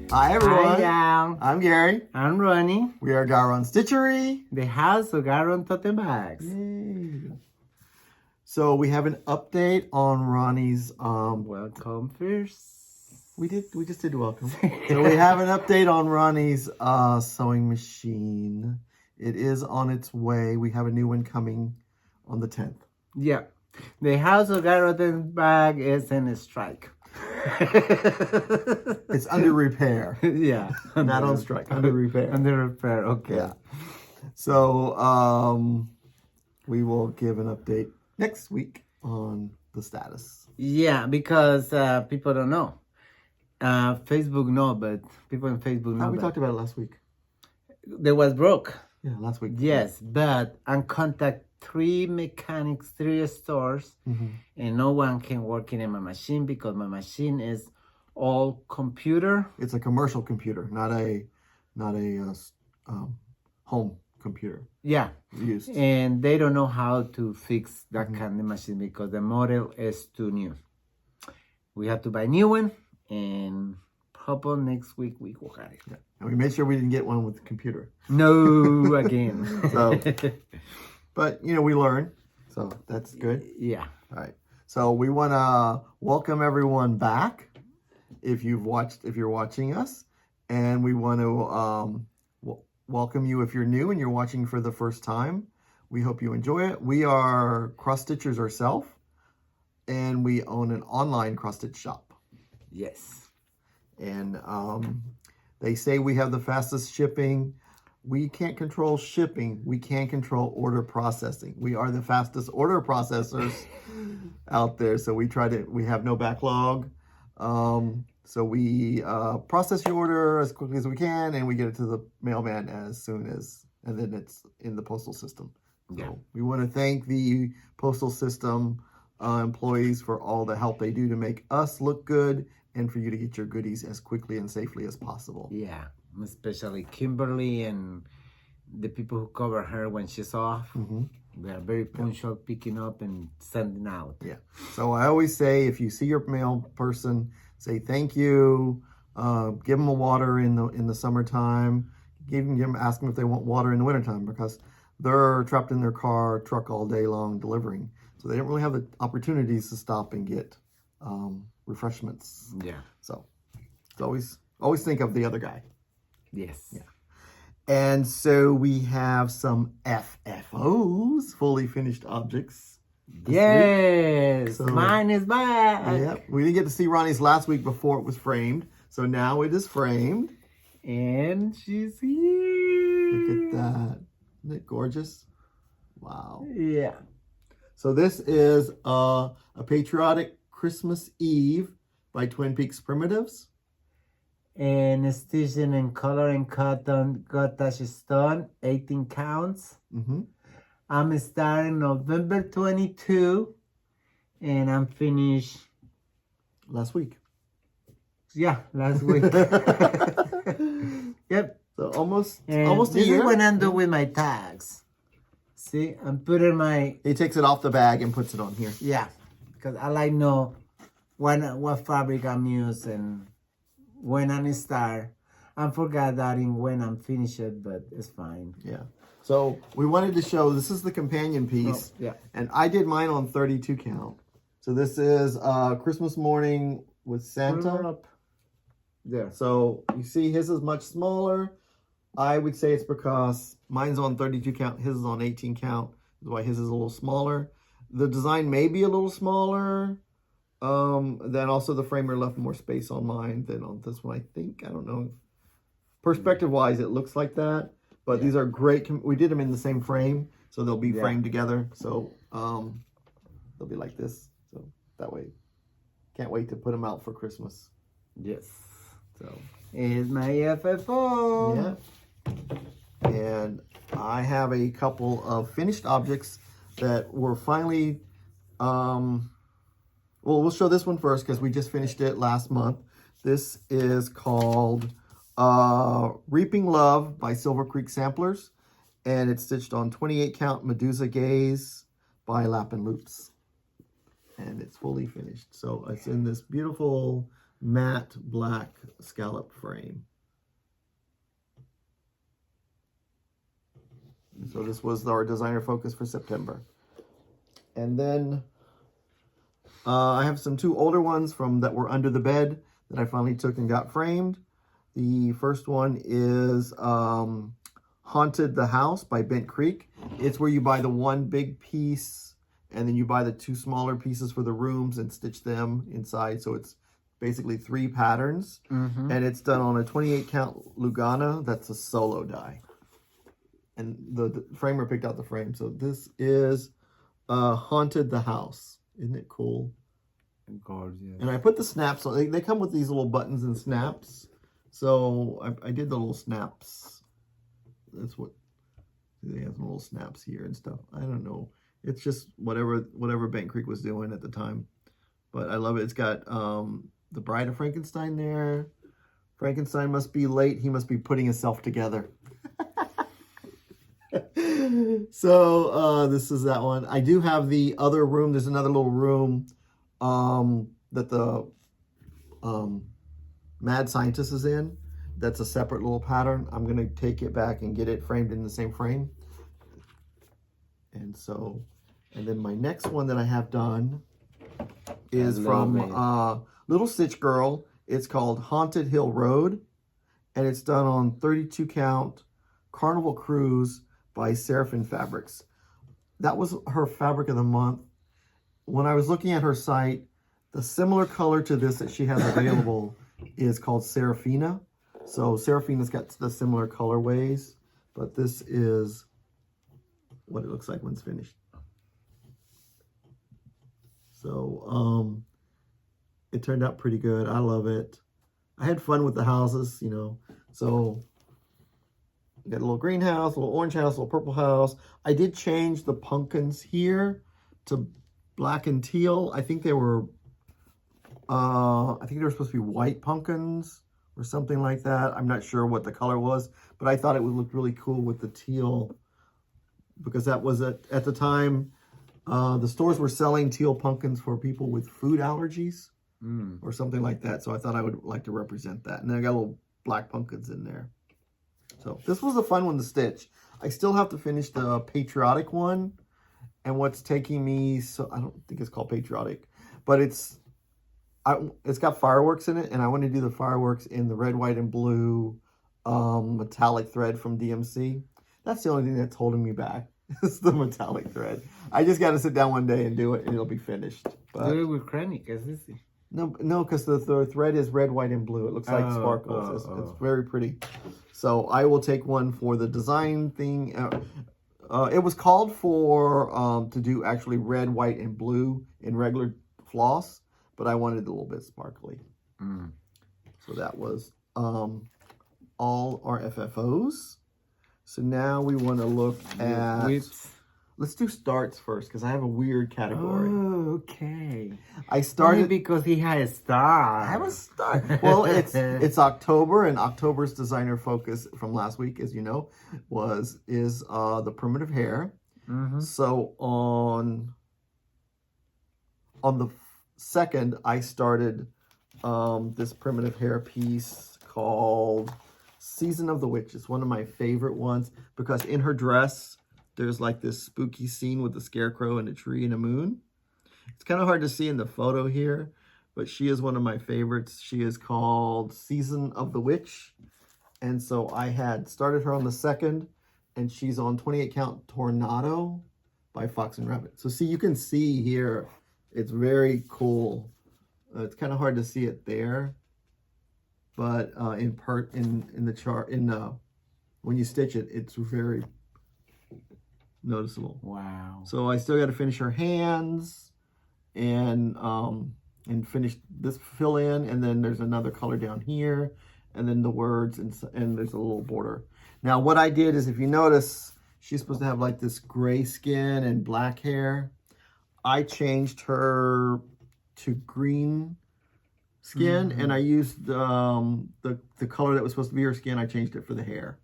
Hi everyone. Hi down. I'm Gary. I'm Ronnie. We are GaRon Stitchery. The house of GaRon tote bags. Yay. So we have an update on Ronnie's Welcome first. We just did welcome. So we have an update on Ronnie's sewing machine. It is on its way. We have a new one coming on the 10th. Yeah. The house of GaRon tote bag is in a strike. It's under repair. Yeah. Not on strike. Under repair. Under repair. Okay. Yeah. So we will give an update next week on the status. Yeah, because people don't know. Facebook know, but people in Facebook know. We talked about it last week. They was broke. Yeah, last week. Yes, but I contact 3 mechanics, 3 stores, and no one can work in my machine because my machine is all computer. It's a commercial computer, not a home computer. Yeah, used. And they don't know how to fix that kind of machine because the model is too new. We have to buy a new one, and probably next week we will have it. Yeah. And we made sure we didn't get one with the computer. No, again. So, but we learn, so that's good. Yeah. All right. So we want to welcome everyone back. If you're watching us, and we want to welcome you if you're new and you're watching for the first time. We hope you enjoy it. We are cross stitchers ourselves, and we own an online cross stitch shop. Yes. And they say we have the fastest shipping. We can't control shipping. We can control order processing. We are the fastest order processors out there. So we have no backlog. So we process your order as quickly as we can, and we get it to the mailman as soon as, and then it's in the postal system. So yeah. We want to thank the postal system employees for all the help they do to make us look good and for you to get your goodies as quickly and safely as possible. Yeah, especially Kimberly and the people who cover her when she's off. They are very punctual, picking up and sending out. Yeah. So I always say, if you see your mail person, say thank you. Give them a water in the summertime. Ask them if they want water in the wintertime, because they're trapped in their truck all day long delivering. So they don't really have the opportunities to stop and get refreshments. Yeah. So it's always think of the other guy. Yes. Yeah. And so we have some FFOs, fully finished objects. Yes, so, mine is back. Yeah, we didn't get to see Ronnie's last week before it was framed. So now it is framed. And she's here. Look at that. Isn't it gorgeous? Wow. Yeah. So this is a Patriotic Christmas Eve by Twin Peaks Primitives. And stitching in color and cotton, Gotash stone, 18 counts. I'm starting November 22, and I'm finished last week. Yeah, last week. Yep. So almost a year. This is when I'm done with my tags. See, I'm putting my... He takes it off the bag and puts it on here. Yeah, because I like know what fabric I'm using, when I start. I forgot that in when I'm finished, but it's fine. Yeah. So we wanted to show, this is the companion piece. Oh, yeah. And I did mine on 32 count. So this is Christmas morning with Santa. There. So you see his is much smaller. I would say it's because mine's on 32 count, his is on 18 count. That's why his is a little smaller. The design may be a little smaller. Then also the framer left more space on mine than on this one, I think. I don't know. Perspective wise, it looks like that. But these are great. We did them in the same frame, so they'll be framed together. So they'll be like this. So that way, can't wait to put them out for Christmas. Yes. So here's my FFO. Yeah. And I have a couple of finished objects that were finally. Well, we'll show this one first because we just finished it last month. This is called Reaping Love by Silver Creek Samplers, and it's stitched on 28 count Medusa Gaze by Lap and Loops, and it's fully finished. So it's in this beautiful matte black scallop frame. So this was our designer focus for September. And then I have some 2 older ones that were under the bed that I finally took and got framed. The first one is Haunted the House by Bent Creek. It's where you buy the one big piece and then you buy the 2 smaller pieces for the rooms and stitch them inside. So it's basically 3 patterns. Mm-hmm. And it's done on a 28 count Lugana. That's a solo die. And the framer picked out the frame. So this is Haunted the House. Isn't it cool? Gorgeous. And I put the snaps on. They come with these little buttons and snaps. So I did the little snaps. That's what they have, some little snaps here and stuff. I don't know. It's just whatever Bent Creek was doing at the time. But I love it. It's got the Bride of Frankenstein there. Frankenstein must be late. He must be putting himself together. So this is that one. I do have the other room. There's another little room that the Mad Scientist is in. That's a separate little pattern. I'm going to take it back and get it framed in the same frame. And then my next one that I have done is from Little Stitch Girl. It's called Haunted Hill Road. And it's done on 32 count Carnival Cruise by Seraphim Fabrics. That was her fabric of the month. When I was looking at her site, the similar color to this that she has available is called Seraphina. So Seraphina's got the similar colorways, but this is what it looks like when it's finished. So it turned out pretty good. I love it. I had fun with the houses, you know. So you got a little greenhouse, a little orange house, a little purple house. I did change the pumpkins here to black and teal. I think they were supposed to be white pumpkins or something like that. I'm not sure what the color was, but I thought it would look really cool with the teal, because that was at the time the stores were selling teal pumpkins for people with food allergies or something like that. So I thought I would like to represent that. And then I got little black pumpkins in there. So this was a fun one to stitch. I still have to finish the Patriotic one. And what's taking me, so I don't think it's called Patriotic, but it's got fireworks in it, and I want to do the fireworks in the red, white, and blue metallic thread from DMC. That's the only thing that's holding me back. It's the metallic thread. I just got to sit down one day and do it, and it'll be finished. But do it with Krennic, as this. No, because the thread is red, white, and blue. It looks like sparkles. It's very pretty. So I will take one for the design thing. It was called for to do actually red, white, and blue in regular floss, but I wanted it a little bit sparkly. So that was all our FFOs. So now we want to look at... Let's do starts first, because I have a weird category. Oh, okay. I started... Only because he had a star. I have a start. Well, it's October, and October's designer focus from last week, as you know, is the primitive hare. So on the 2nd, I started this primitive hare piece called Season of the Witch. It's one of my favorite ones, because in her dress, there's like this spooky scene with a scarecrow and a tree and a moon. It's kind of hard to see in the photo here, but she is one of my favorites. She is called Season of the Witch. And so I had started her on the 2nd, and she's on 28 count Tornado by Fox and Rabbit. So see, you can see here, it's very cool. It's kind of hard to see it there, but in the chart, when you stitch it, it's very noticeable. Wow. So I still got to finish her hands and finish this fill in, and then there's another color down here, and then the words, and there's a little border. Now what I did is, if you notice, she's supposed to have like this gray skin and black hair. I changed her to green skin, and I used the color that was supposed to be her skin. I changed it for the hair.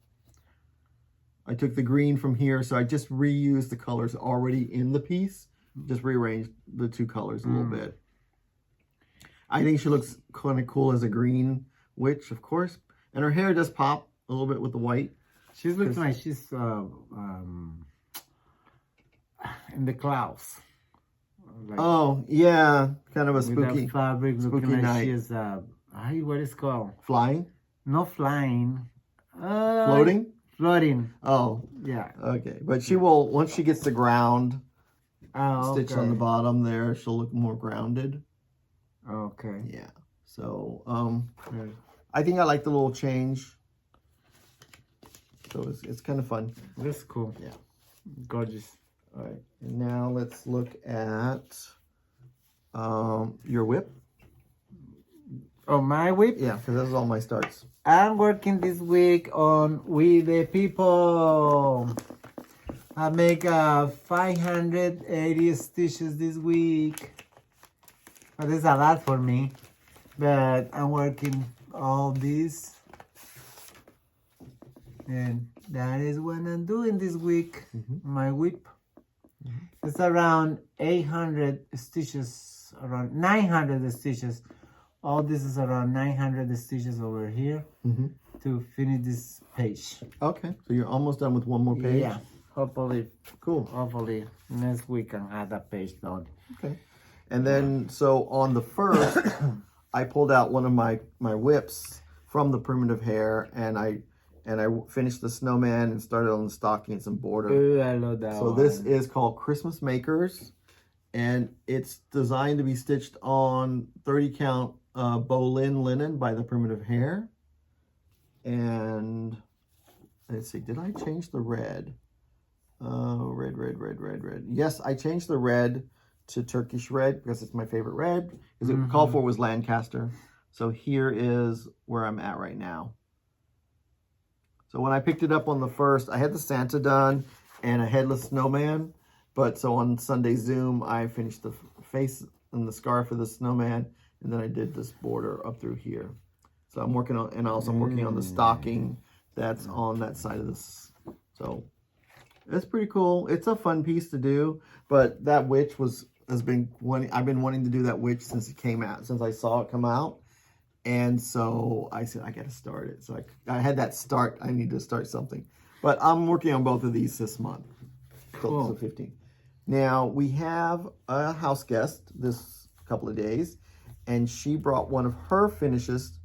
I took the green from here, so I just reused the colors already in the piece. Just rearranged the 2 colors a little bit. I think she looks kind of cool as a green witch, of course. And her hair does pop a little bit with the white. She looks like she's in the clouds. Like, oh, yeah. Kind of a with spooky, that fabric spooky looking like night. she is, what is it called? Flying? Not flying. Floating? Floating. Oh, Yeah. okay. But she will, once she gets the ground stitched on the Okay. bottom there, she'll look more grounded. Okay. Yeah. So, Yeah. I think I like the little change. So it's kind of fun. That's cool. Yeah. Gorgeous. All right. And now let's look at your whip. Oh, my whip? Yeah, because those are all my starts. I'm working this week on We the People. I make 580 stitches this week. But it's a lot for me. But I'm working all this. And that is what I'm doing this week. My whip. It's around 800 stitches, around 900 stitches. All this is around 900 stitches over here to finish this page. Okay, so you're almost done with one more page? Yeah, hopefully, Cool. hopefully next week I'll have that page done. Okay. And then, so on the first, I pulled out one of my whips from the primitive Hare, and I finished the snowman and started on the stocking and some border. Ooh, I love that So one. this is called Christmas Makers, and it's designed to be stitched on 30 count Bolin linen by the primitive Hare. And let's see, did I change the red? Red. Yes, I changed the red to Turkish red because it's my favorite red. Because it called for was Lancaster. So here is where I'm at right now. So when I picked it up on the first, I had the Santa done and a headless snowman. But so on Sunday Zoom, I finished the face and the scarf of the snowman. And then I did this border up through here. So I'm working on, and also I'm working on the stocking that's on that side of this. So it's pretty cool. It's a fun piece to do. But that witch I've been wanting to do that witch since it came out, since I saw it come out. And so I said, I got to start it. So I had that start. I need to start something. But I'm working on both of these this month. Cool. So 15. Now, we have a house guest this couple of days. And she brought one of her finishes.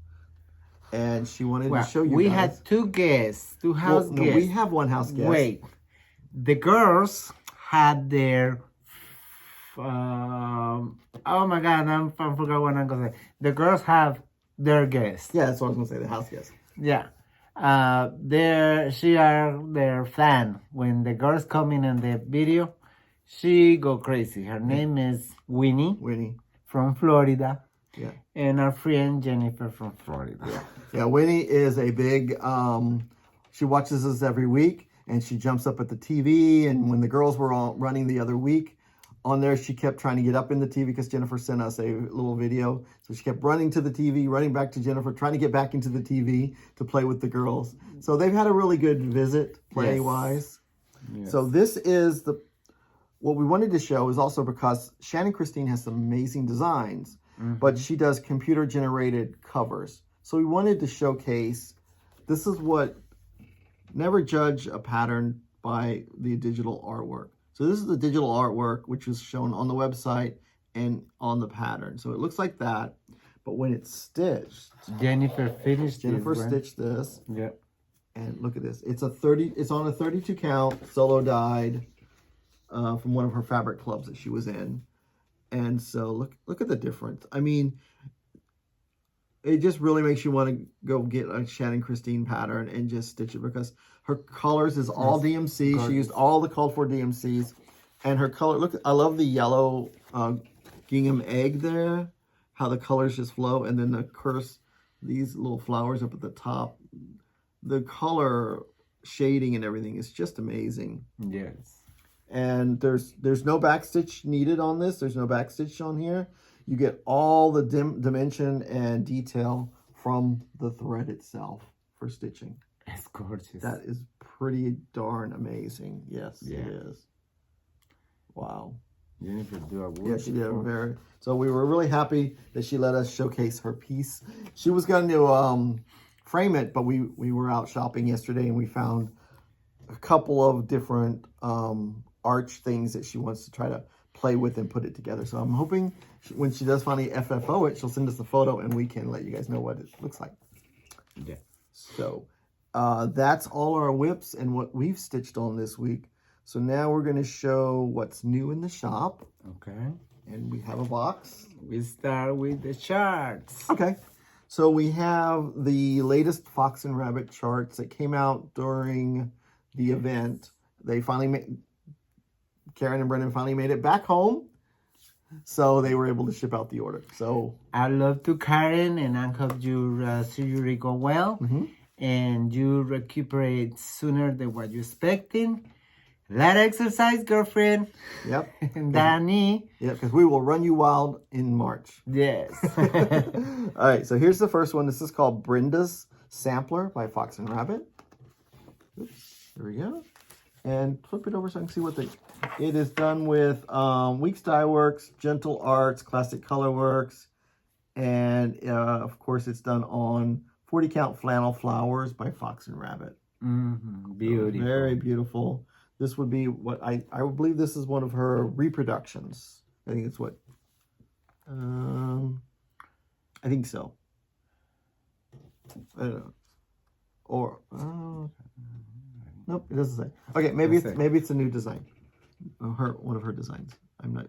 And she wanted to show you we guys. had two guests, two house guests. No, we have one house guest. Wait. The girls had their... oh my God, I forgot what I'm going to say. The girls have their guests. Yeah, that's what I was going to say, the house guest. Yeah. She are their fan. When the girls come in the video, she go crazy. Her name is Winnie from Florida. Yeah. And our friend Jennifer from Florida. Yeah, Winnie is a big, she watches us every week, and she jumps up at the TV, and when the girls were all running the other week, on there, she kept trying to get up in the TV because Jennifer sent us a little video. So she kept running to the TV, running back to Jennifer, trying to get back into the TV to play with the girls. So they've had a really good visit, play-wise. Yes. So this is what we wanted to show is also because Shannon Christine has some amazing designs, but she does computer-generated covers. So we wanted to showcase, this is what, never judge a pattern by the digital artwork. So this is the digital artwork, which is shown on the website and on the pattern. So it looks like that, but when it's stitched, Jennifer stitched this. Yeah. And look at this. It's on a 32 count solo dyed from one of her fabric clubs that she was in. And so look at the difference. I mean, it just really makes you want to go get a Shannon Christine pattern and just stitch it because her colors is all DMC. Gorgeous. She used all the called for DMCs. And her color, look, I love the yellow gingham egg there. How the colors just flow. And then these little flowers up at the top. The color shading and everything is just amazing. Yes. And there's no back stitch needed on this. There's no back stitch on here. You get all the dimension and detail from the thread itself for stitching. It's gorgeous. That is pretty darn amazing. Yes, yeah. It is. Wow. Jennifer do a Yeah, she did a wonderful- very. So we were really happy that she let us showcase her piece. She was going to frame it, but we were out shopping yesterday and we found a couple of different arch things that she wants to try to play with and put it together. So I'm hoping when she does finally FFO it, she'll send us a photo and we can let you guys know what it looks like. Yeah. So that's all our whips and what we've stitched on this week. So now we're going to show what's new in the shop. Okay. And we have a box. We start with the charts. Okay. So we have the latest Fox and Rabbit charts that came out during the event. They finally made, Karen and Brendan finally made it back home. So they were able to ship out the order. So I love to Karen, and I hope your surgery go well. And you recuperate sooner than what you're expecting. Let exercise, girlfriend. yep. And Danny. Yeah, because we will run you wild in March. Yes. All right, so here's the first one. This is called Brenda's Sampler by Fox and Rabbit. Oops, there we go. And flip it over so I can see what they... It is done with Weeks Dye Works, Gentle Arts, Classic Color Works, and of course it's done on 40 Count Flannel Flowers by Fox and Rabbit. Beautiful. So very beautiful. This would be what I believe this is one of her reproductions. I think it's what I think so. I don't know. Or nope, it doesn't say. Okay, maybe it's a new design. One of her designs. I'm not.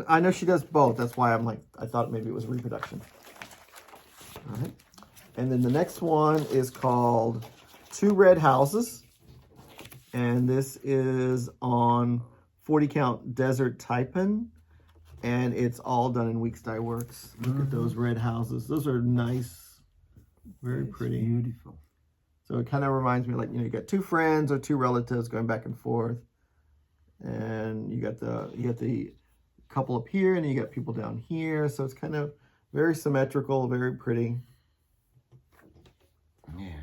I know she does both. That's why I'm like I thought maybe it was reproduction. All right, and then the next one is called Two Red Houses. And this is on 40 Count Desert Taipan. And it's all done in Weeks Dye Works. Look at those red houses. Those are nice. Very pretty. Beautiful. So it kind of reminds me like, you got two friends or two relatives going back and forth. And you got the couple up here and you got people down here. So it's kind of very symmetrical, very pretty. Yeah.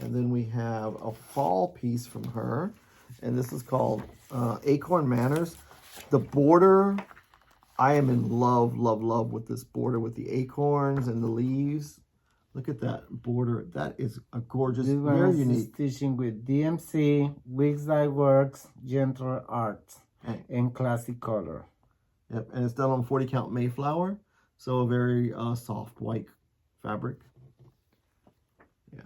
And then we have a fall piece from her. And this is called Acorn Manners. The border, I am in love with this border with the acorns and the leaves. Look at that border. That is a gorgeous, very unique. Stitching with DMC, Weeks Dye Works, Gentle Arts, and Classic Color. Yep, and it's done on 40 Count Mayflower. So a very soft white fabric. Yeah.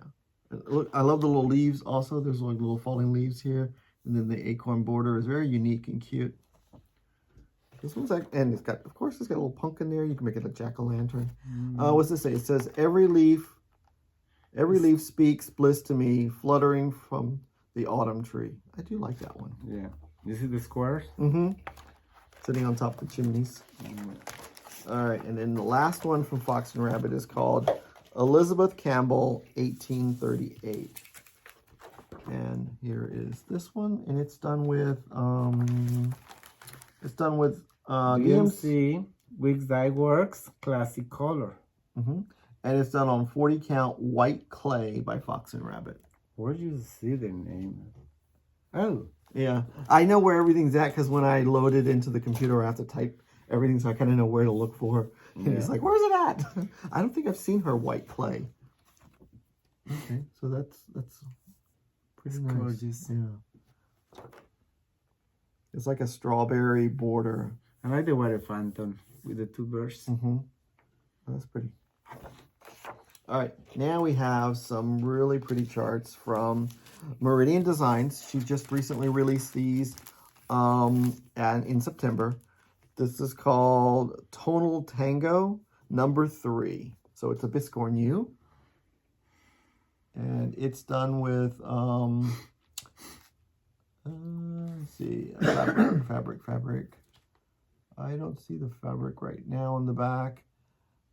Look, I love the little leaves also. There's like little falling leaves here. And then the acorn border is very unique and cute. This one's like, and it's got, of course, it's got a little pumpkin there. You can make it a jack-o'-lantern. What's this say? It says, every leaf speaks bliss to me, fluttering from the autumn tree. I do like that one. Yeah. This is the squares? Sitting on top of the chimneys. All right, and then the last one from Fox and Rabbit is called Elizabeth Campbell, 1838. And here is this one, and it's done with DMC, Weeks Dye Works, Classic Color. And it's done on 40 Count White Clay by Fox and Rabbit. Where do you see the name? Oh. Yeah, I know where everything's at because when I load it into the computer, I have to type everything, so I kind of know where to look for. And it's like, where's it at? I don't think I've seen her white clay. Okay, so that's pretty nice. Gorgeous. Yeah. It's like a strawberry border. I like the water phantom with the two birds. That's pretty. All right, now we have some really pretty charts from Meridian Designs. She just recently released these and in September. This is called Tonal Tango number 3. So it's a Biscorn U. And it's done with, let's see, fabric. I don't see the fabric right now in the back.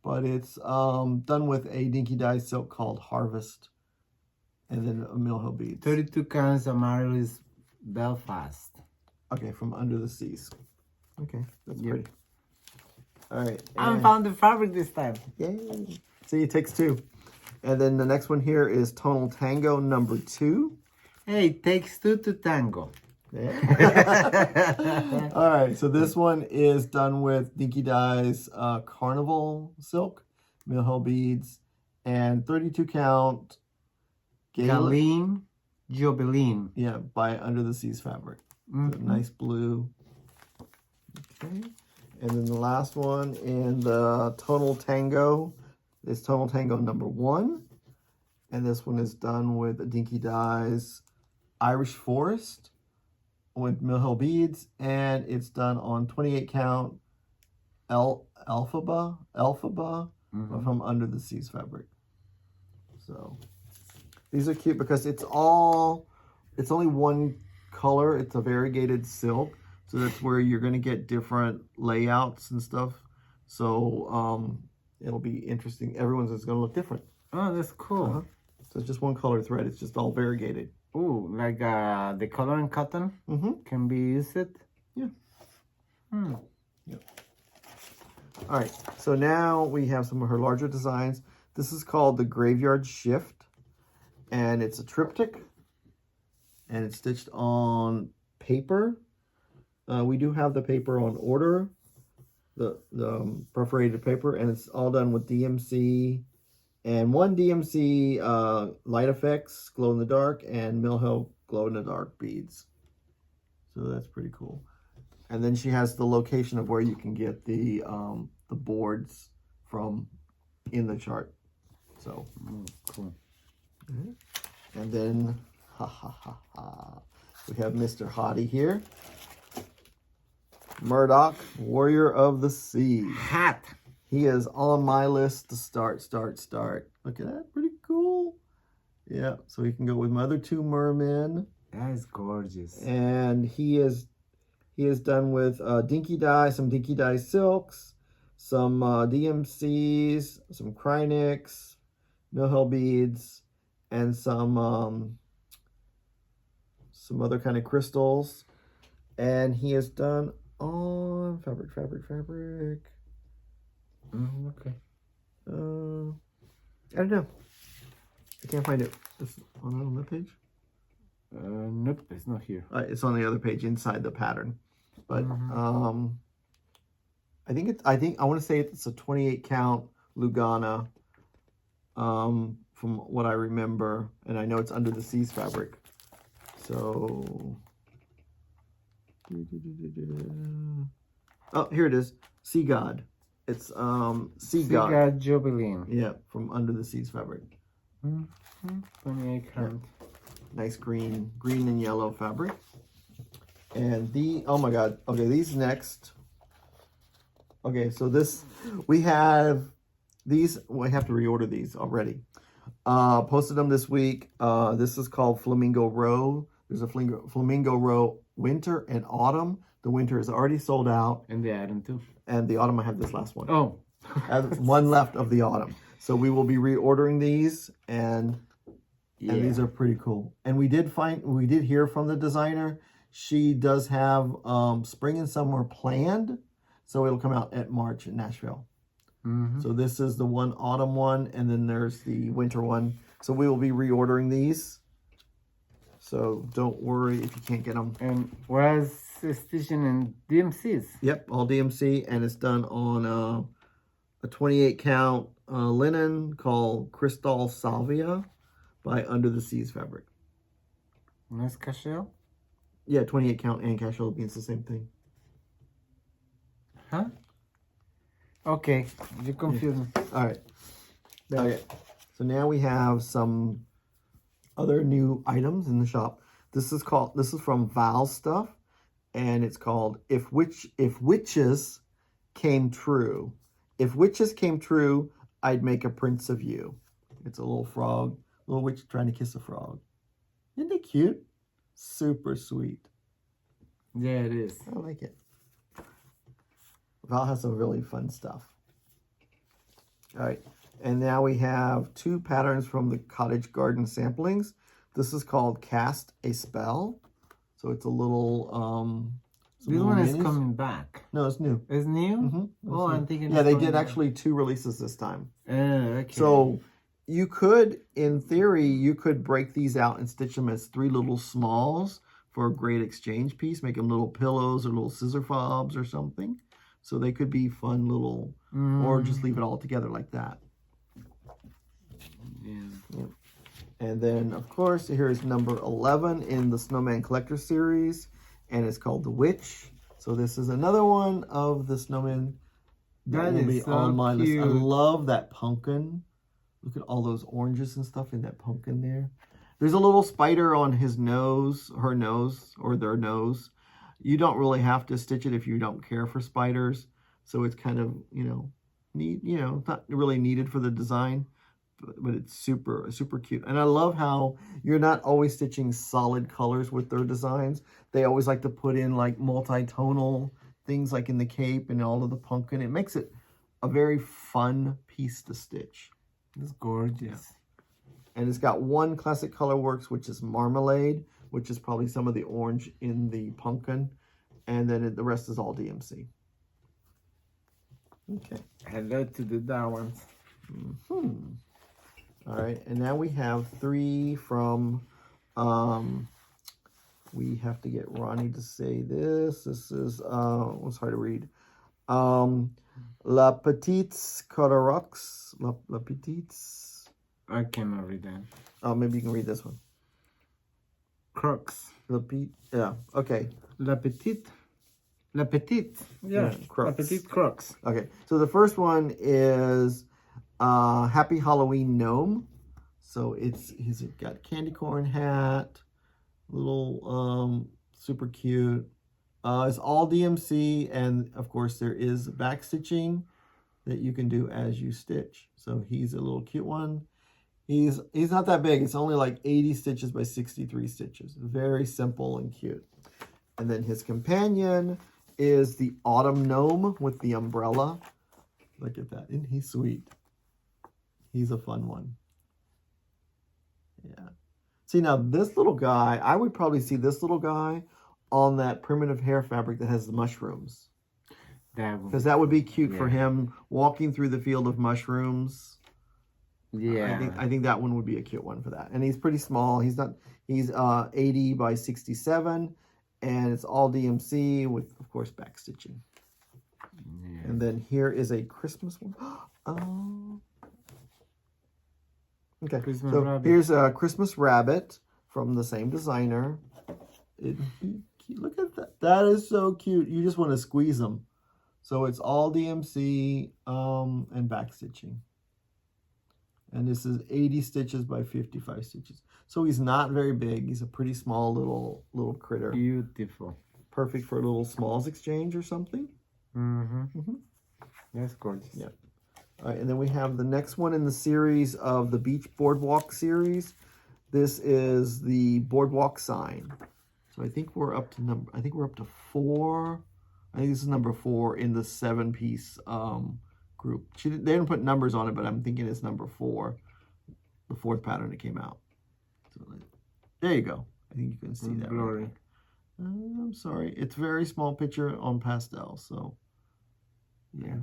But it's done with a dinky dye silk called Harvest. And then a Mill Hill beads. 32 counts Amaryllis Belfast. Okay, from Under the Seas. Okay, that's pretty. All right. I found the fabric this time. Yay. See, it takes 2. And then the next one here is Tonal Tango number 2. Hey, it takes 2 to tango. Yeah. All right, so this one is done with Dinky Dye's Carnival Silk, Mill beads, and 32 count Galeen Jobeline. Yeah, by Under the Seas fabric. Mm-hmm. So nice blue. Okay. And then the last one in the Tonal Tango is Tonal Tango #1. And this one is done with Dinky Dye's Irish Forest with Mill beads, and it's done on 28 count Alphaba from Under the Seas fabric. So these are cute because it's only one color. It's a variegated silk, so that's where you're going to get different layouts and stuff. So it'll be interesting. Everyone's is going to look different. Oh, that's cool. So it's just one color thread. It's just all variegated. Oh, like the coloring cotton can be used. Yeah. Yep. All right. So now we have some of her larger designs. This is called the Graveyard Shift, and it's a triptych, and it's stitched on paper. We do have the paper on order, the perforated paper, and it's all done with DMC. And one DMC Light Effects glow in the dark and Mill Hill glow in the dark beads. So that's pretty cool. And then she has the location of where you can get the boards from in the chart. So cool. And then we have Mr. Hottie here. Murdoch, Warrior of the Sea. Hat. He is on my list to start. Look at that, pretty cool. Yeah, so he can go with my other two mermen. That is gorgeous. And he is done with Dinky Dye, some Dinky Dye silks, some DMCs, some Krynics, Mill Hill beads, and some other kind of crystals. And he is done on fabric. Okay. I don't know. I can't find it. It's on that page? Nope, it's not here. It's on the other page inside the pattern. But I want to say it's a 28 count Lugana from what I remember, and I know it's Under the Seas fabric. So oh, here it is. Sea God. It's Sea God Jobeline. Yeah, from Under the Seas fabric. 28 count. Nice green and yellow fabric. And oh my god. Okay, these next. Okay, so we have these. Well, I have to reorder these already. Posted them this week. This is called Flamingo Row. There's a Flamingo Row winter and autumn. The winter is already sold out. And the autumn too. And the autumn, I have this last one. Oh. I have one left of the autumn. So we will be reordering these, and these are pretty cool. And we did hear from the designer. She does have spring and summer planned. So it'll come out at March in Nashville. So this is the one autumn one, and then there's the winter one. So we will be reordering these. So don't worry if you can't get them. And where's stitching in DMCs? Yep, all DMC, and it's done on a 28 count linen called Crystal Salvia by Under the Seas fabric. Nice cashel? Yeah, 28 count and cashel means the same thing. Huh? Okay, you confused me. All right. Okay. So now we have some other new items in the shop. This is from Val Stuff, and it's called If Witches Came True. If witches came true, I'd make a prince of you. It's a little frog, little witch trying to kiss a frog. Isn't it cute? Super sweet. Yeah, it is. I like it. Val has some really fun stuff. All right. And now we have two patterns from the Cottage Garden samplings. This is called Cast a Spell. So it's a little... This one is coming back. No, it's new. It's new? Mm-hmm. Oh, I'm thinking... Yeah, they did actually 2 releases this time. Okay. So you could, in theory, you could break these out and stitch them as 3 little smalls for a great exchange piece. Make them little pillows or little scissor fobs or something. So they could be fun little, or just leave it all together like that. Yeah. And then, of course, here's number 11 in the Snowman Collector series, and it's called The Witch. So this is another one of the snowman that will be on my list. I love that pumpkin. Look at all those oranges and stuff in that pumpkin there. There's a little spider on his nose, her nose, or their nose. You don't really have to stitch it if you don't care for spiders. So it's kind of, not really needed for the design. But it's super cute. And I love how you're not always stitching solid colors with their designs. They always like to put in like multi-tonal things like in the cape and all of the pumpkin. It makes it a very fun piece to stitch. It's gorgeous. Yeah. And it's got one classic color works, which is marmalade, which is probably some of the orange in the pumpkin. And then the rest is all DMC. Okay. Hello to the dark ones. All right, and now we have 3 from, we have to get Ronnie to say this. This is, what's hard to read? La Petites Cotorox. La Petites. I cannot read that. Oh, maybe you can read this one. Crocs. Yeah, okay. La Petite. Yeah, Crocs. La Petite Crocs. Okay, so the first one is Happy Halloween Gnome. So he's got candy corn hat, little super cute. It's all DMC, and of course there is back stitching that you can do as you stitch. So he's a little cute one. He's not that big. It's only like 80 stitches by 63 stitches. Very simple and cute. And then his companion is the Autumn Gnome with the umbrella. Look at that. Isn't he sweet? He's a fun one. Yeah. See, now this little guy, I would probably see this little guy on that primitive hair fabric that has the mushrooms. Because that would be cute for him walking through the field of mushrooms. Yeah. I think that one would be a cute one for that. And he's pretty small. He's 80 by 67, and it's all DMC with, of course, back stitching. Yeah. And then here is a Christmas one. Oh. Okay, so here's a Christmas rabbit from the same designer. Look at that. That is so cute. You just want to squeeze them. So it's all DMC and back stitching. And this is 80 stitches by 55 stitches. So he's not very big. He's a pretty small little critter. Beautiful. Perfect for a little smalls exchange or something. That's gorgeous. Yeah. All right, and then we have the next one in the series of the Beach Boardwalk series. This is the Boardwalk sign. So I think we're up to 4. I think this is number 4 in the 7-piece group. They didn't put numbers on it, but I'm thinking it's number 4, the 4th pattern that came out. So there you go. I think you can see that. Glory. I'm sorry. It's very small picture on pastel. So yeah.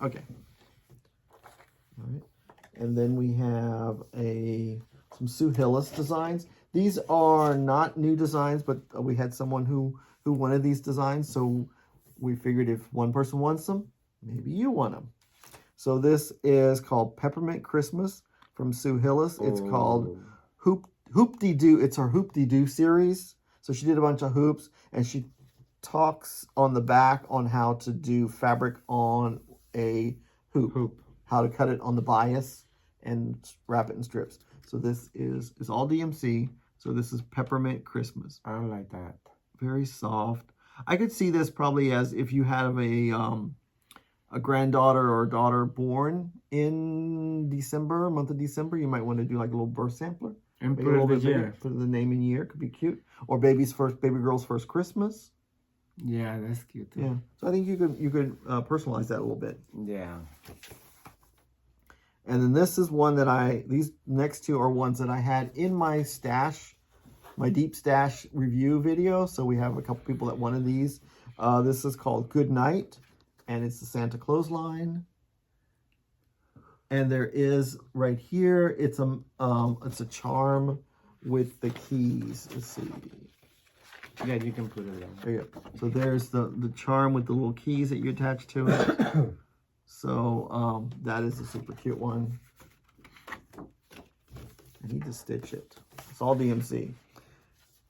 Okay. All right. And then we have some Sue Hillis designs. These are not new designs, but we had someone who wanted these designs. So we figured if one person wants them, maybe you want them. So this is called Peppermint Christmas from Sue Hillis. It's called Hoop-de-Doo. It's her Hoop-de-Doo series. So she did a bunch of hoops, and she talks on the back on how to do fabric on a hoop. How to cut it on the bias and wrap it in strips. So this is all DMC. So this is Peppermint Christmas. I like that. Very soft. I could see this probably as if you have a granddaughter or daughter born in December, month of December. You might want to do like a little birth sampler. And put the name and year. Could be cute. Or baby girl's first Christmas. Yeah, that's cute too. Yeah. So I think you could personalize that a little bit. Yeah. And then this is one that these next two are ones that I had in my stash, my deep stash review video. So we have a couple people that wanted these. This is called Good Night, and it's the Santa Claus line. And there is right here, it's a charm with the keys. Let's see. Yeah, you can put it on. There you go. So there's the charm with the little keys that you attach to it. So that is a super cute one. I need to stitch it. It's all DMC.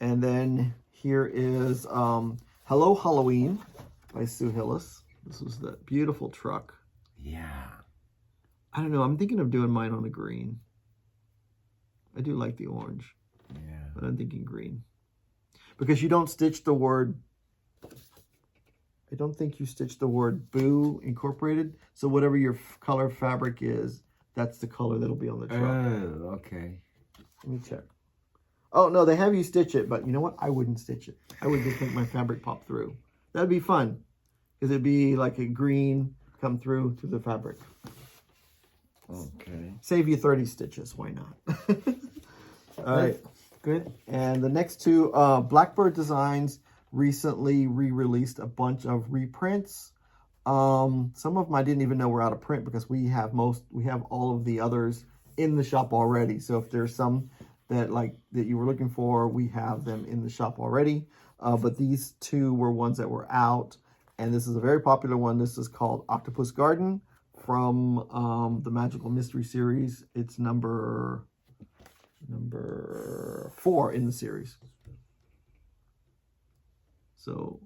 And then here is Hello Halloween by Sue Hillis. This is the beautiful truck. Yeah. I don't know. I'm thinking of doing mine on a green. I do like the orange. Yeah. But I'm thinking green. Because you don't stitch the word... I don't think you stitch the word Boo incorporated. So whatever your color fabric is, that's the color that'll be on the truck. Oh, okay. Let me check. Oh, no, they have you stitch it, but you know what? I wouldn't stitch it. I would just make my fabric pop through. That'd be fun. Because it'd be like a green come through the fabric. Okay. Save you 30 stitches. Why not? All right. Good. And the next two, Blackberry Designs recently re-released a bunch of reprints. Some of them I didn't even know were out of print because we have all of the others in the shop already. So if there's some that you were looking for, we have them in the shop already. But these two were ones that were out, and this is a very popular one. This is called Octopus Garden from the Magical Mystery series. It's number 4 in the series. So,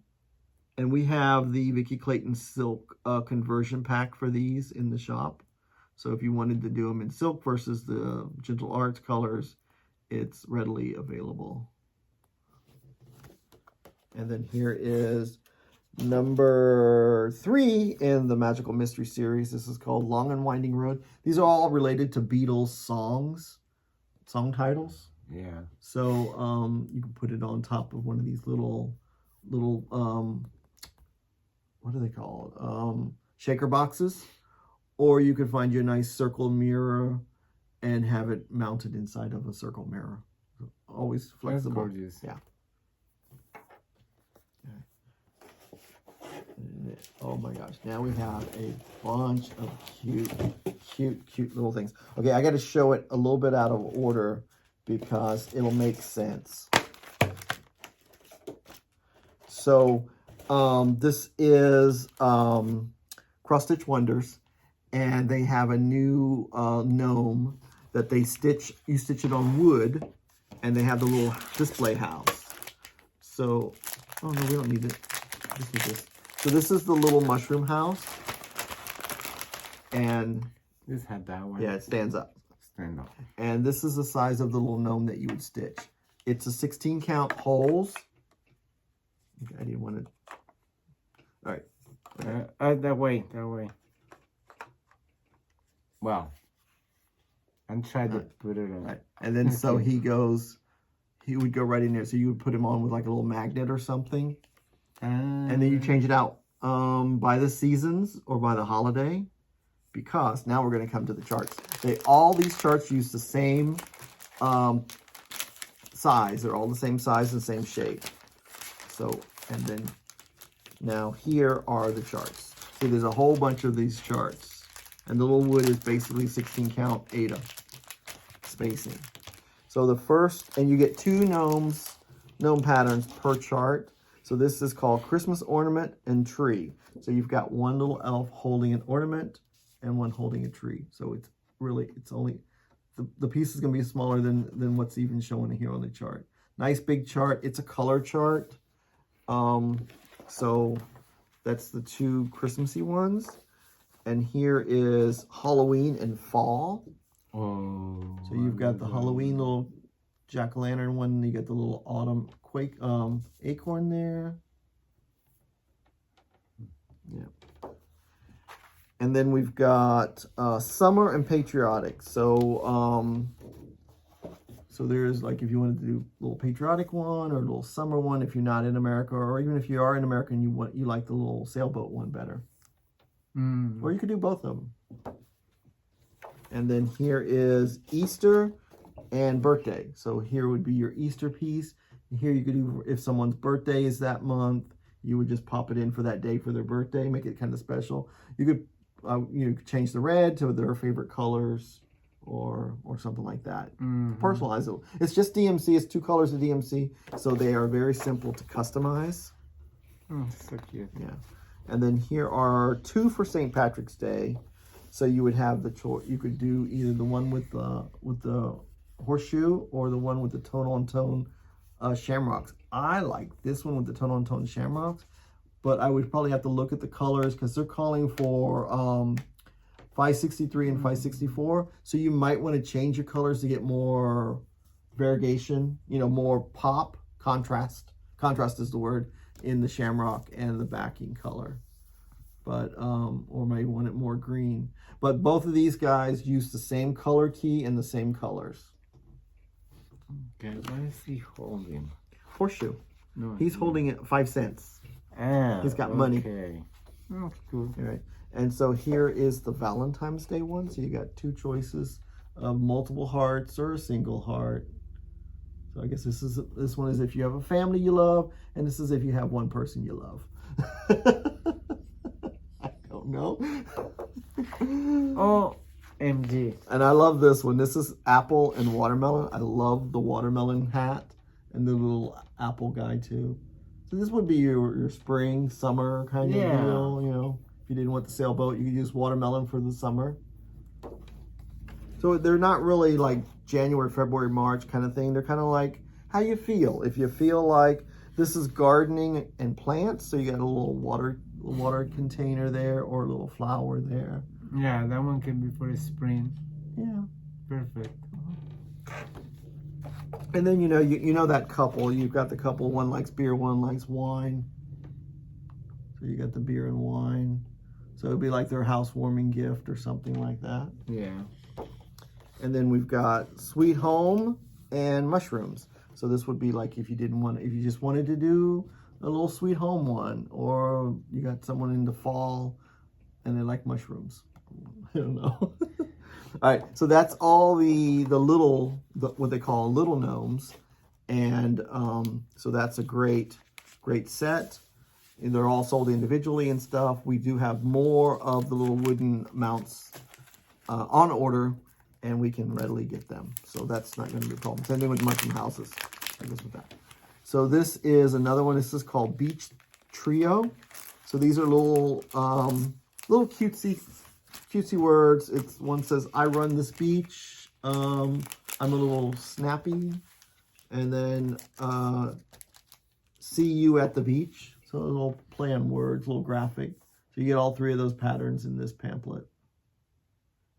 and we have the Vicki Clayton silk conversion pack for these in the shop. So if you wanted to do them in silk versus the Gentle Arts colors, it's readily available. And then here is number 3 in the Magical Mystery series. This is called Long and Winding Road. These are all related to Beatles songs, song titles. Yeah. So you can put it on top of one of these little what are they called? Shaker boxes. Or you could find you a nice circle mirror and have it mounted inside of a circle mirror. Always flexible. That's gorgeous. Yeah. Oh my gosh. Now we have a bunch of cute little things. Okay, I got to show it a little bit out of order because it'll make sense. So this is Cross Stitch Wonders, and they have a new gnome that they stitch. You stitch it on wood, and they have the little display house. So, oh no, we don't need it. Just need this. So this is the little mushroom house, and this had that one. Yeah, it stands up. Stand up. And this is the size of the little gnome that you would stitch. It's a 16 count holes. Okay, I didn't want to. All right. That way. Well, and try to put it on. Right. And then so he would go right in there. So you would put him on with like a little magnet or something. And then you change it out by the seasons or by the holiday, because now we're going to come to the charts. All these charts use the same size. They're all the same size and same shape. So, and then now here are the charts. See, there's a whole bunch of these charts. And the little wood is basically 16 count Ada spacing. So the first, and you get 2 gnome patterns per chart. So this is called Christmas Ornament and Tree. So you've got one little elf holding an ornament and one holding a tree. So it's only, the piece is going to be smaller than what's even shown here on the chart. Nice big chart. It's a color chart. So that's the 2 Christmassy ones. And here is Halloween and Fall. Oh. So you've got the Halloween little jack-o'-lantern one. You got the little autumn acorn there. Yeah. And then we've got Summer and Patriotic. So so there's like if you wanted to do a little patriotic one or a little summer one if you're not in America, or even if you are in America and you like the little sailboat one better. Or you could do both of them. And then here is Easter and birthday. So here would be your Easter piece. And here you could do, if someone's birthday is that month, you would just pop it in for that day for their birthday, make it kind of special. You could change the red to their favorite colors, or something like that. Mm-hmm. Personalize it. It's just DMC. It's 2 colors of DMC, so they are very simple to customize. So cute. Yeah. And then here are 2 for St. Patrick's Day. So you would have the choice. You could do either the one with the horseshoe or the one with the tone-on-tone shamrocks. I like this one with the tone-on-tone shamrocks, but I would probably have to look at the colors because they're calling for 563 and 564. So you might want to change your colors to get more variegation, you know, more pop, contrast. Contrast is the word in the shamrock and the backing color. But, or maybe want it more green. But both of these guys use the same color key and the same colors. Okay, what is he holding? Horseshoe. No, He's holding it 5 cents. Ah, He's got money. Okay. Oh, cool. All right. And so here is the Valentine's Day one. So you got 2 choices of multiple hearts or a single heart. So I guess this one is if you have a family you love, and this is if you have one person you love. I don't know. Oh, MG. And I love this one. This is apple and watermelon. I love the watermelon hat and the little apple guy too. So this would be your spring, summer kind of deal, you know. If you didn't want the sailboat, you could use watermelon for the summer. So they're not really like January, February, March kind of thing. They're kind of like how you feel. If you feel like this is gardening and plants, so you got a little water container there or a little flower there. Yeah, that one can be for spring. Yeah. Perfect. And then you know that couple. You've got the couple. One likes beer, one likes wine. So you got the beer and wine. So it'd be like their housewarming gift or something like that. Yeah. And then we've got Sweet Home and mushrooms. So this would be like if you just wanted to do a little Sweet Home one, or you got someone in the fall and they like mushrooms. I don't know. All right, so that's all the what they call little gnomes, and so that's a great set. And they're all sold individually and stuff. We do have more of the little wooden mounts on order, and we can readily get them. So that's not going to be a problem. Same thing with mushroom houses. I guess with that. So this is another one. This is called Beach Trio. So these are little cutesy words. It's one says, "I run this beach." I'm a little snappy, and then "See you at the beach." So a little play on words, a little graphic. So you get all 3 of those patterns in this pamphlet,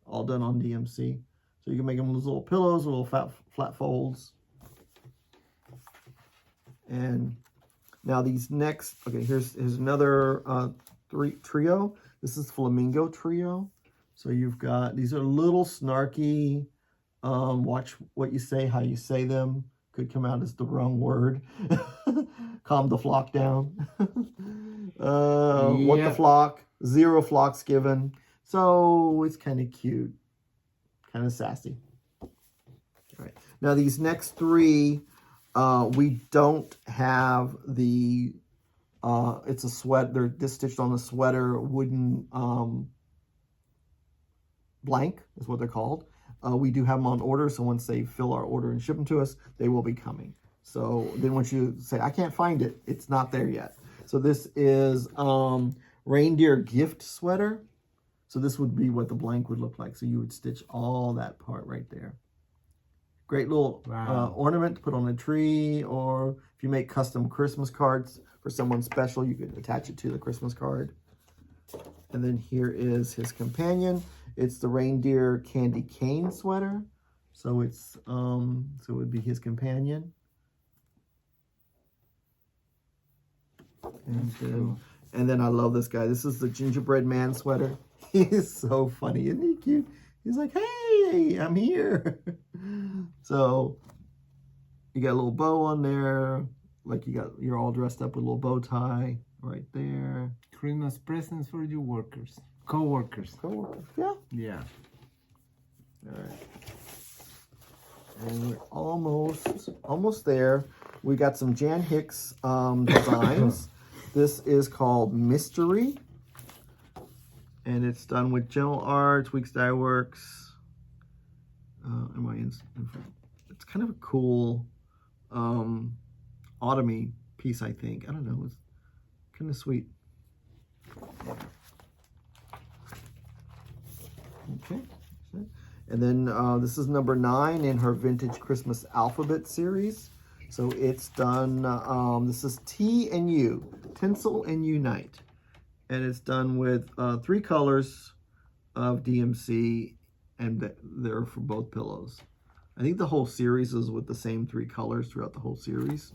all done on DMC. So you can make them as little pillows, little flat folds. And now these next, okay, here's another trio. This is Flamingo Trio. So you've got, these are little snarky, watch what you say, how you say them. Could come out as the wrong word. Calm the flock down. What the flock? 0 flocks given. So it's kind of cute. Kind of sassy. All right. Now these next 3, we don't have the, it's a sweat, they're just stitched on the sweater wooden blank is what they're called. We do have them on order, so once they fill our order and ship them to us, they will be coming. So then once you say, I can't find it, it's not there yet. So this is reindeer gift sweater. So this would be what the blank would look like. So you would stitch all that part right there. Great little ornament to put on a tree, or if you make custom Christmas cards for someone special, you could attach it to the Christmas card. And then here is his companion. It's the reindeer candy cane sweater. So it's so it would be his companion. And then I love this guy. This is the gingerbread man sweater. He's so funny. Isn't he cute? He's like, hey, I'm here. So you got a little bow on there. Like you're all dressed up with a little bow tie right there. Christmas presents for your workers. Co-workers. Co-workers, yeah. Yeah. All right. And we're almost there. We got some Jan Hicks designs. This is called Mystery. And it's done with Gentle Arts, Weeks Dye Works. am I in? It's kind of a cool autumny piece, I think. I don't know. It's kind of sweet. Okay. And then this is number 9 in her Vintage Christmas Alphabet series. So it's done, this is T and U, Tinsel and Unite. And it's done with 3 colors of DMC, and they're for both pillows. I think the whole series is with the same 3 colors throughout the whole series.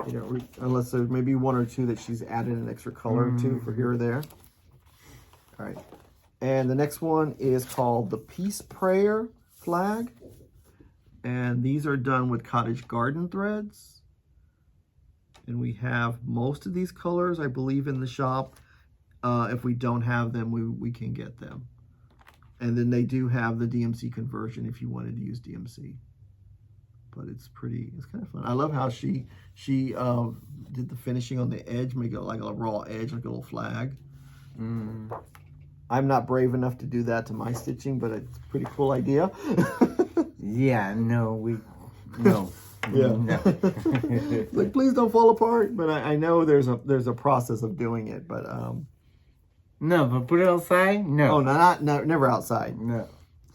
You know, unless there's maybe 1 or 2 that she's added an extra color to for here or there. All right. And the next one is called the Peace Prayer Flag. And these are done with cottage garden threads. And we have most of these colors, I believe, in the shop. If we don't have them, we can get them. And then they do have the DMC conversion if you wanted to use DMC. But it's kind of fun. I love how she did the finishing on the edge, make it like a raw edge, like a little flag. I'm not brave enough to do that to my stitching, but it's a pretty cool idea. Yeah, no. Yeah. No. Like, please don't fall apart. But I know there's a process of doing it. But no, but put it outside? No. Oh, no, never outside. No.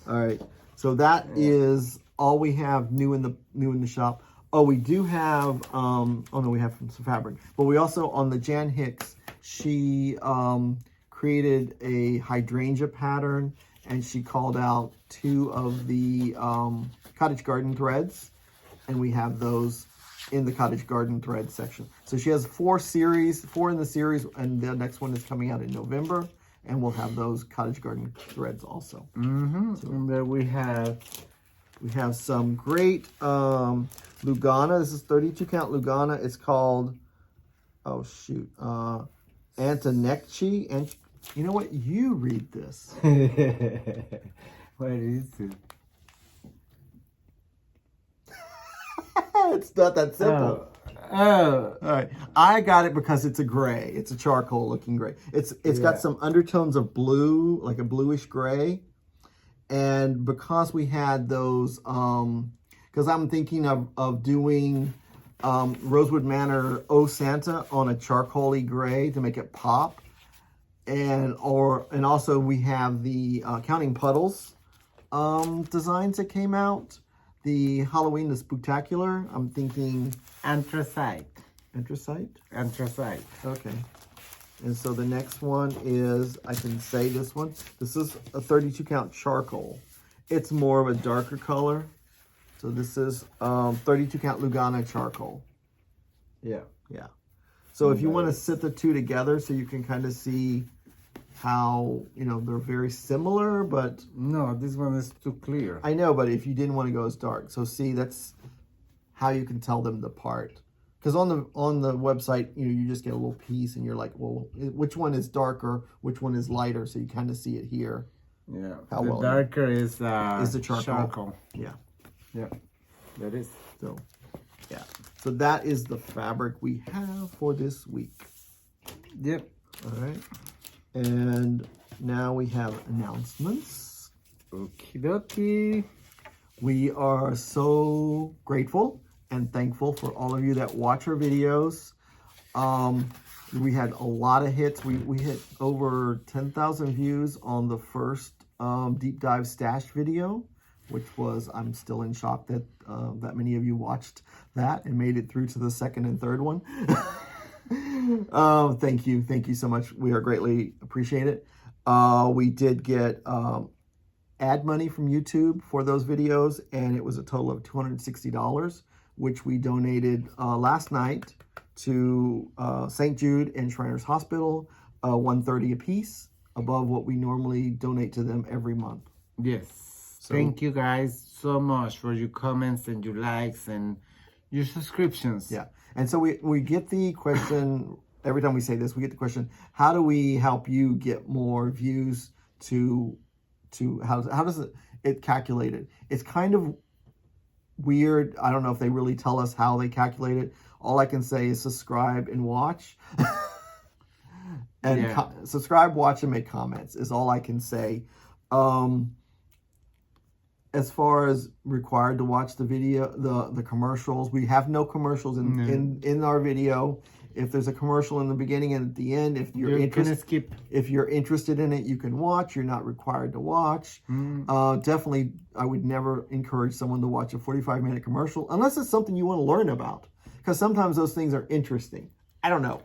All right. So that is all we have new in the shop. Oh, we do have oh no, we have some fabric. But we also, on the Jan Hicks, she created a hydrangea pattern, and she called out 2 of the cottage garden threads, and we have those in the cottage garden thread section. So she has 4 in the series, and the next one is coming out in November, and we'll have those cottage garden threads also. So, and there we have some great Lugana. This is 32 count Lugana. It's called, oh shoot, Antonecchi. And you know what? You read this. What is it? It's not that simple. Oh. All right. I got it because it's a gray. It's a charcoal looking gray. It's got some undertones of blue, like a bluish gray. And because we had those, because I'm thinking of doing Rosewood Manor Oh Santa on a charcoaly gray to make it pop. And also we have the Counting Puddles designs that came out. The Halloween, the Spooktacular. I'm thinking Anthracite. Anthracite? Anthracite. Okay. And so the next one is, I can say this one. This is a 32 count charcoal. It's more of a darker color. So this is 32 count Lugana charcoal. Yeah. Yeah. So if you want to sit the 2 together so you can kind of see how, you know, they're very similar, but... No, this one is too clear. I know, but if you didn't want to go as dark. So see, that's how you can tell them apart. Because on the website, you know, you just get a little piece and you're like, well, which one is darker, which one is lighter? So you kind of see it here. Yeah. How the well darker is the charcoal. Yeah. Yeah. That is. So, yeah. So that is the fabric we have for this week. Yep. All right. And now we have announcements. Okie dokie. We are so grateful and thankful for all of you that watch our videos. We had a lot of hits. We hit over 10,000 views on the first deep dive stash video, which was, I'm still in shock that that many of you watched that and made it through to the second and third one. Thank you so much. We are greatly appreciate it. We did get ad money from YouTube for those videos, and it was a total of $260, which we donated last night to St. Jude and Shriners Hospital, $130 a piece, above what we normally donate to them every month. Yes. So, thank you guys so much for your comments and your likes and your subscriptions. Yeah. And so we get the question, every time we say this, we get the question, how do we help you get more views to how does it calculate it? It's kind of weird. I don't know if they really tell us how they calculate it. All I can say is subscribe and watch. And subscribe, watch, and make comments is all I can say. as far as required to watch the video, the commercials, we have no commercials in our video. If there's a commercial in the beginning and at the end, if you're skip. If you're interested in it, you can watch. You're not required to watch. Definitely, I would never encourage someone to watch a 45-minute commercial unless it's something you want to learn about. Because sometimes those things are interesting. I don't know.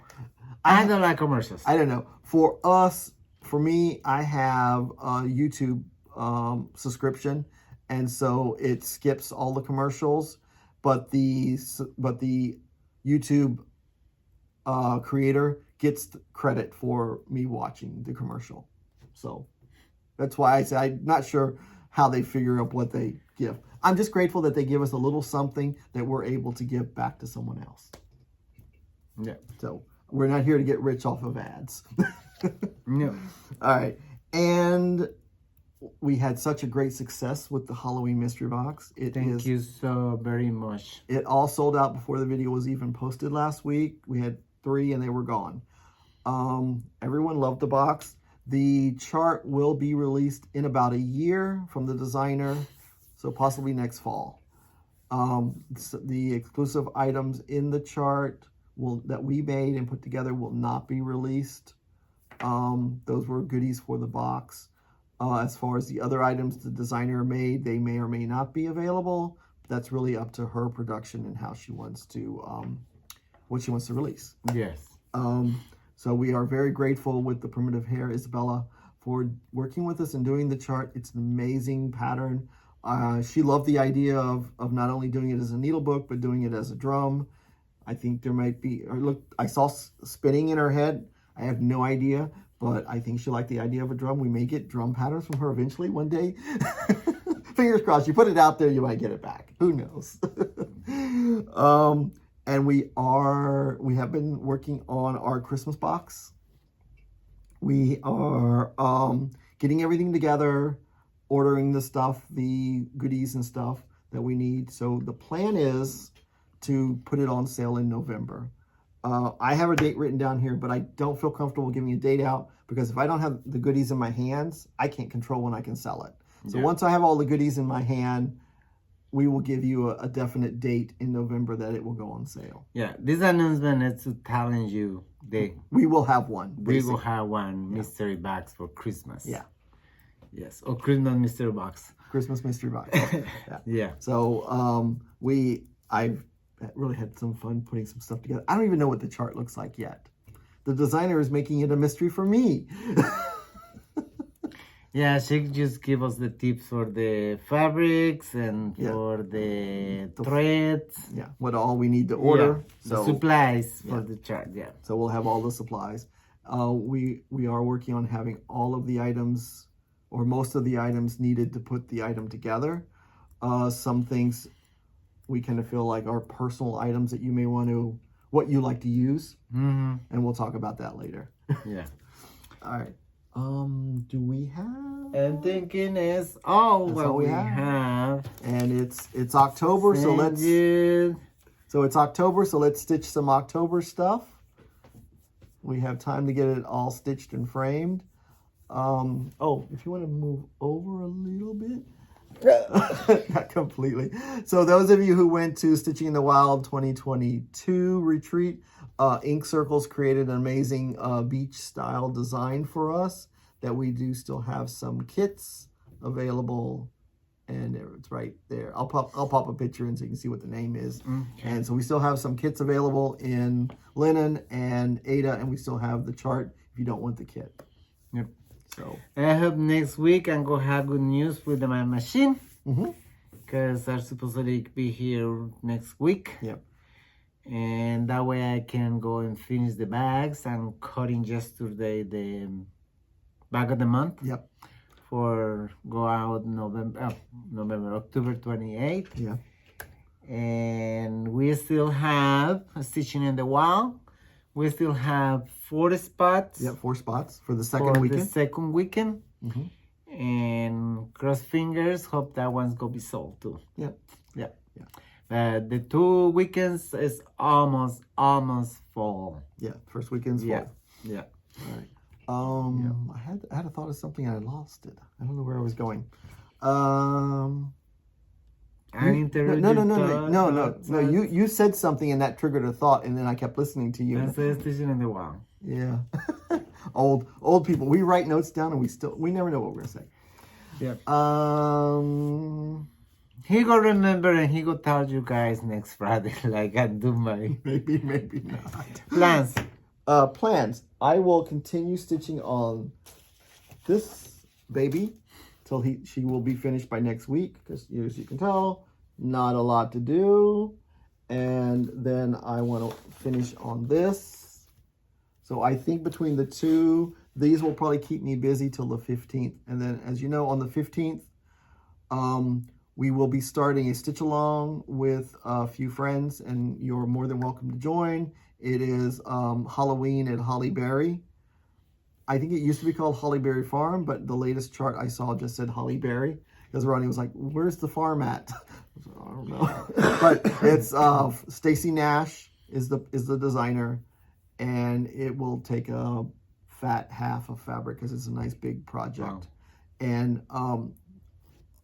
I don't like commercials. I don't know. For me, I have a YouTube subscription, and so it skips all the commercials. But the YouTube creator gets credit for me watching the commercial. So that's why I say I'm not sure how they figure out what they give. I'm just grateful that they give us a little something that we're able to give back to someone else. Yeah. So we're not here to get rich off of ads. No. All right. And we had such a great success with the Halloween mystery box. Thank you so very much. It all sold out before the video was even posted last week. We had 3 and they were gone. Everyone loved the box. The chart will be released in about a year from the designer, so possibly next fall. The exclusive items in the chart that we made and put together will not be released. Those were goodies for the box. As far as the other items the designer made, they may or may not be available. That's really up to her production and how she wants to, what she wants to release. Yes. So we are very grateful with the Primitive Hare, Isabella, for working with us and doing the chart. It's an amazing pattern. She loved the idea of not only doing it as a needle book, but doing it as a drum. I think there might be, look, I saw spinning in her head. I have no idea, but I think she liked the idea of a drum. We may get drum patterns from her eventually one day. Fingers crossed. You put it out there, you might get it back. Who knows? And we have been working on our Christmas box. We are getting everything together, ordering the stuff, the goodies and stuff that we need. So the plan is to put it on sale in November. I have a date written down here, but I don't feel comfortable giving a date out because if I don't have the goodies in my hands, I can't control when I can sell it. So once I have all the goodies in my hand, we will give you a definite date in November that it will go on sale. Yeah, this announcement is to telling you we will have one. Basically. We will have one mystery box for Christmas. Yeah. Yes, or Christmas mystery box. Christmas mystery box. Yeah. So I've really had some fun putting some stuff together. I don't even know what the chart looks like yet. The designer is making it a mystery for me. Yeah, she just give us the tips for the fabrics and for the threads. Yeah, what all we need to order. Yeah, the supplies for the chart, yeah. So we'll have all the supplies. We are working on having all of the items or most of the items needed to put the item together. Some things we kind of feel like are personal items that you may want to, what you like to use. And we'll talk about that later. Yeah. All right. Do we have? I'm thinking is what we have. And it's October, so let's stitch some October stuff. We have time to get it all stitched and framed. If you want to move over a little bit. Not completely. So those of you who went to Stitching in the Wild 2022 retreat, Ink Circles created an amazing beach style design for us that we do still have some kits available, and it's right there. I'll pop a picture in so you can see what the name is. And so we still have some kits available in linen and Ada, and we still have the chart if you don't want the kit. Yep. So I hope next week I'm gonna have good news with my machine, because I'm supposed to be here next week. Yep. And that way I can go and finish the bags. I'm cutting yesterday the bag of the month. Yep. For go out October 28th. Yeah. And we still have Stitching in the Wild. We still have 4 spots. Yeah, 4 spots for the second weekend. The second weekend. And cross fingers, hope that one's gonna be sold too. Yep. Yeah. The 2 weekends is almost full. Yeah, first weekend's full. Yeah. All right. I had a thought of something and I lost it. I don't know where I was going. Uninterrupted No. You said something and that triggered a thought, and then I kept listening to you. I said stitching on the wall. Yeah. old people. We write notes down and we never know what we're gonna say. Yep. He go remember and he go tell you guys next Friday like I do my maybe not. plans. Plans. I will continue stitching on this baby till she will be finished by next week, because as you can tell, not a lot to do. And then I want to finish on this. So I think between the two, these will probably keep me busy till the 15th. And then, as you know, on the 15th, we will be starting a stitch along with a few friends, and you're more than welcome to join. It is Halloween at Hollyberry. I think it used to be called Hollyberry Farm, but the latest chart I saw just said Hollyberry, because Ronnie was like, "Where's the farm at?" I don't know. But it's Stacy Nash is the designer, and it will take a fat half of fabric because it's a nice big project. Wow. And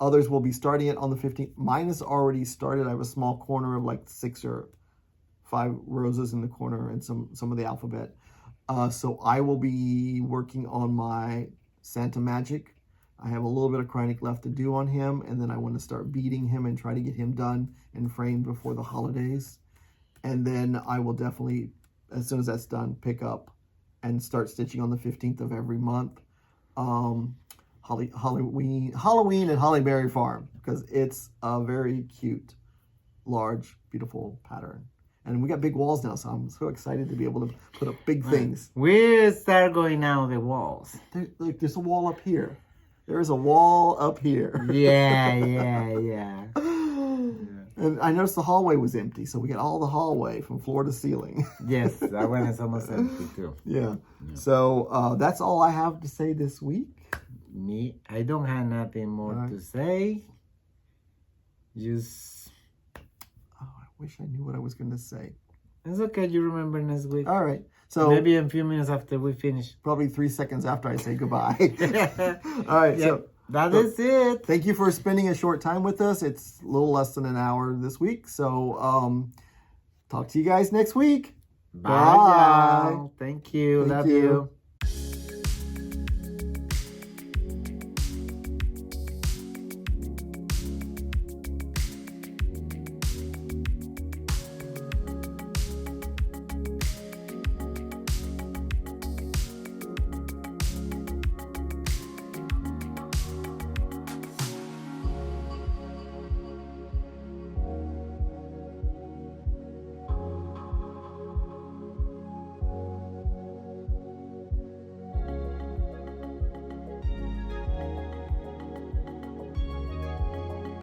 others will be starting it on the 15th. Mine is already started. I have a small corner of like 6 or 5 roses in the corner and some of the alphabet. So I will be working on my Santa Magic. I have a little bit of Krynic left to do on him, and then I want to start beading him and try to get him done and framed before the holidays. And then I will definitely, as soon as that's done, pick up and start stitching on the 15th of every month. Halloween at Hollyberry Farm, because it's a very cute, large, beautiful pattern. And we got big walls now, so I'm so excited to be able to put up big things. We start going out the walls. There's a wall up here. There is a wall up here. Yeah. And I noticed the hallway was empty, so we got all the hallway from floor to ceiling. Yes, that one is almost empty too. Yeah. So that's all I have to say this week. I don't have nothing more to say. Just... I wish I knew what I was going to say. It's okay, you remember next week. All right. So maybe a few minutes after we finish. Probably 3 seconds after I say goodbye. All right. Yep. So that is it. Thank you for spending a short time with us. It's a little less than an hour this week. So talk to you guys next week. Bye. Thank you. Love you.